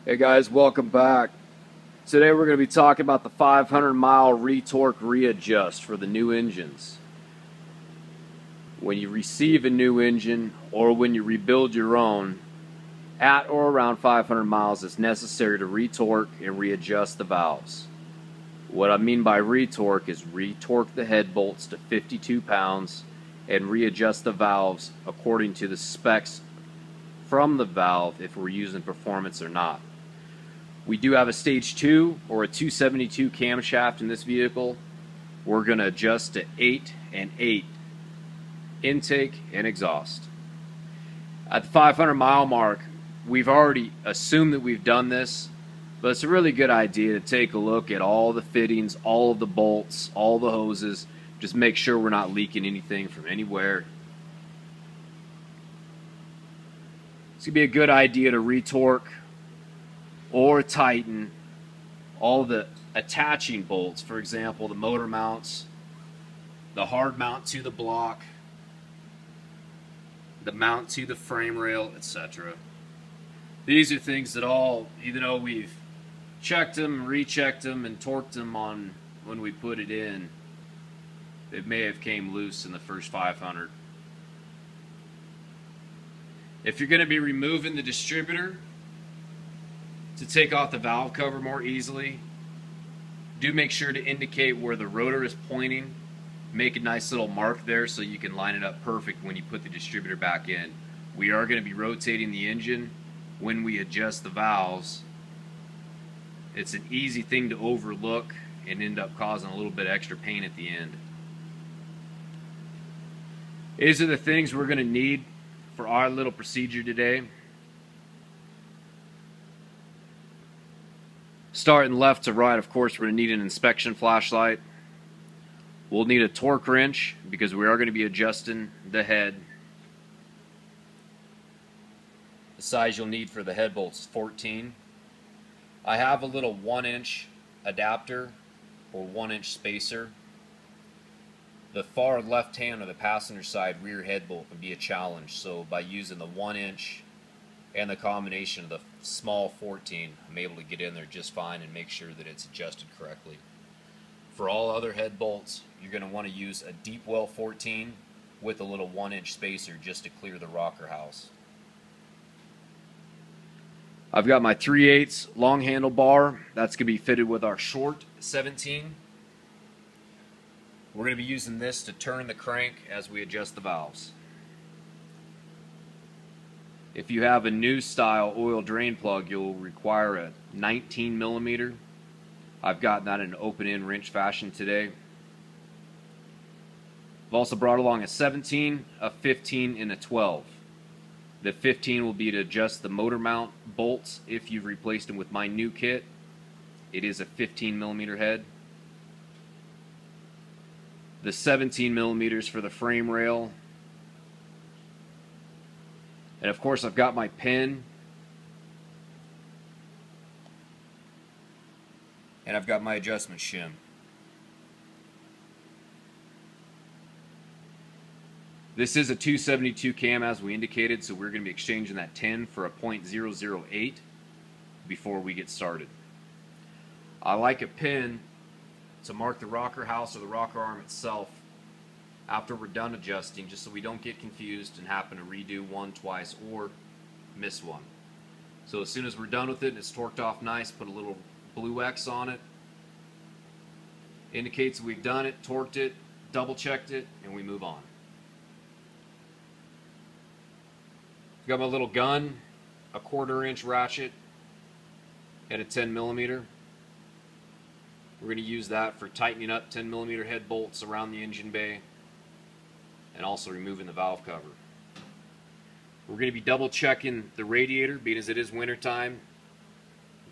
Hey guys, welcome back. Today we're going to be talking about the 500-mile retorque readjust for the new engines. When you receive a new engine or when you rebuild your own, at or around 500 miles it's necessary to retorque and readjust the valves. What I mean by retorque is retorque the head bolts to 52 pounds and readjust the valves according to the specs from the valve if we're using performance or not. We do have a stage 2 or a 272 camshaft in this vehicle. We're going to adjust to 8 and 8 intake and exhaust. At the 500 mile mark, we've already assumed that we've done this, but it's a really good idea to take a look at all the fittings, all of the bolts, all the hoses. Just make sure we're not leaking anything from anywhere. It's going to be a good idea to retorque or tighten all the attaching bolts. For example, the motor mounts, the hard mount to the block, the mount to the frame rail, etc. These are things that all, even though we've checked them, rechecked them, and torqued them on when we put it in, it may have came loose in the first 500. If you're going to be removing the distributor to take off the valve cover more easily, do make sure to indicate where the rotor is pointing. Make a nice little mark there so you can line it up perfect when you put the distributor back in. We are going to be rotating the engine when we adjust the valves. It's an easy thing to overlook and end up causing a little bit of extra pain at the end. These are the things we're going to need for our little procedure today. Starting left to right, of course, we're going to need an inspection flashlight. We'll need a torque wrench because we are going to be adjusting the head. The size you'll need for the head bolts is 14. I have a little 1-inch adapter or 1-inch spacer. The far left hand of the passenger side rear head bolt would be a challenge, so by using the 1-inch and the combination of the small 14, I'm able to get in there just fine and make sure that it's adjusted correctly. For all other head bolts, you're going to want to use a deep well 14 with a little 1-inch spacer just to clear the rocker house. I've got my 3/8 long handle bar. That's going to be fitted with our short 17. We're going to be using this to turn the crank as we adjust the valves. If you have a new style oil drain plug, you'll require a 19 millimeter. I've gotten that in an open-end wrench fashion today. I've also brought along a 17, a 15, and a 12. The 15 will be to adjust the motor mount bolts if you've replaced them with my new kit. It is a 15 millimeter head. The 17 millimeters for the frame rail. And of course I've got my pin. And I've got my adjustment shim. This is a 272 cam as we indicated, so we're going to be exchanging that 10 for a .008 before we get started. I like a pin to mark the rocker house or the rocker arm itself after we're done adjusting, just so we don't get confused and happen to redo one twice or miss one. So as soon as we're done with it and it's torqued off nice, put a little blue X on it. Indicates we've done it, torqued it, double checked it, and we move on. I've got my little gun, a 1/4-inch ratchet, and a 10 millimeter. We're going to use that for tightening up 10 millimeter head bolts around the engine bay and also removing the valve cover. We're going to be double checking the radiator, being as it is winter time,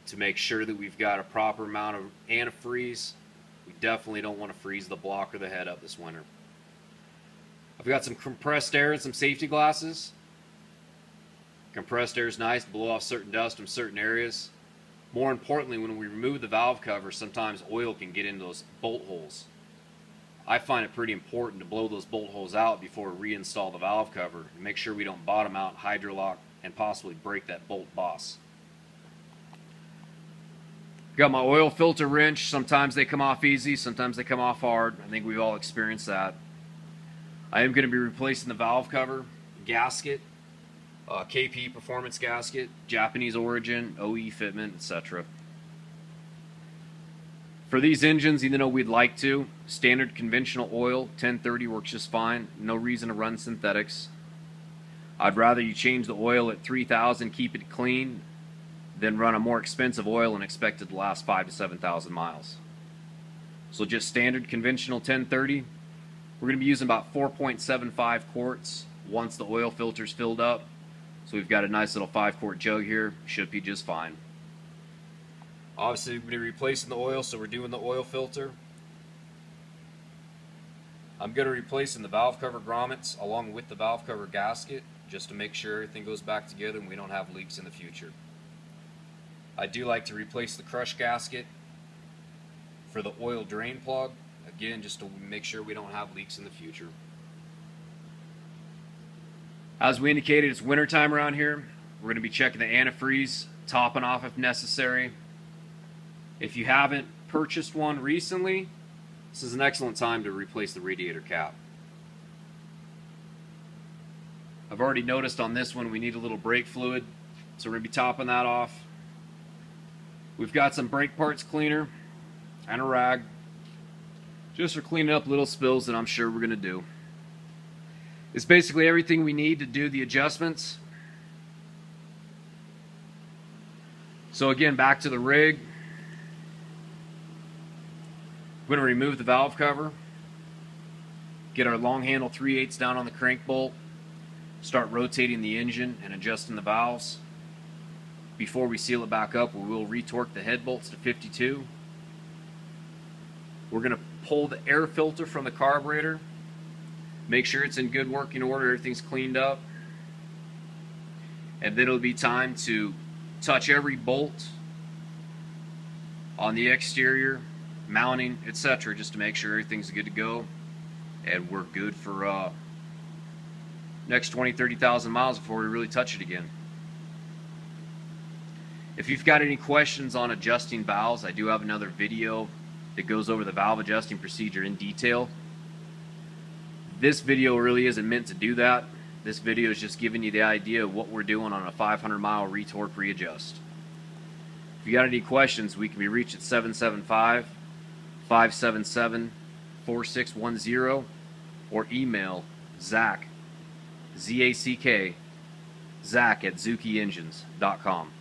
to make sure that we've got a proper amount of antifreeze. We definitely don't want to freeze the block or the head up this winter. I've got some compressed air and some safety glasses. Compressed air is nice, blow off certain dust from certain areas. More importantly, when we remove the valve cover, sometimes oil can get into those bolt holes. I find it pretty important to blow those bolt holes out before we reinstall the valve cover and make sure we don't bottom out, hydrolock, and possibly break that bolt boss. Got my oil filter wrench. Sometimes they come off easy, sometimes they come off hard. I think we've all experienced that. I am going to be replacing the valve cover, gasket, KP performance gasket, Japanese origin, OE fitment, etc. For these engines, even though we'd like to, standard conventional oil, 1030 works just fine. No reason to run synthetics. I'd rather you change the oil at 3000, keep it clean, than run a more expensive oil and expect it to last 5,000 to 7,000 miles. So just standard conventional 1030. We're going to be using about 4.75 quarts once the oil filter's filled up. So we've got a nice little 5-quart jug here. Should be just fine. Obviously, we're going to be replacing the oil, so we're doing the oil filter. I'm going to be replacing the valve cover grommets along with the valve cover gasket just to make sure everything goes back together and we don't have leaks in the future. I do like to replace the crush gasket for the oil drain plug, again just to make sure we don't have leaks in the future. As we indicated, it's wintertime around here. We're going to be checking the antifreeze, topping off if necessary. If you haven't purchased one recently, this is an excellent time to replace the radiator cap. I've already noticed on this one we need a little brake fluid, so we're going to be topping that off. We've got some brake parts cleaner and a rag just for cleaning up little spills that I'm sure we're going to do. It's basically everything we need to do the adjustments. So again, back to the rig. We're going to remove the valve cover, get our long handle 3/8 down on the crank bolt, start rotating the engine and adjusting the valves. Before we seal it back up, we will retorque the head bolts to 52. We're going to pull the air filter from the carburetor, make sure it's in good working order, everything's cleaned up, and then it'll be time to touch every bolt on the exterior, mounting, etc., just to make sure everything's good to go and we're good for next 20,000-30,000 miles before we really touch it again. If you've got any questions on adjusting valves, I do have another video that goes over the valve adjusting procedure in detail. This video really isn't meant to do that. This video is just giving you the idea of what we're doing on a 500-mile retorque readjust. If you got any questions, we can be reached at 775-577-4610 or email Zach, Z-A-C-K, Zach at ZukiEngines.com.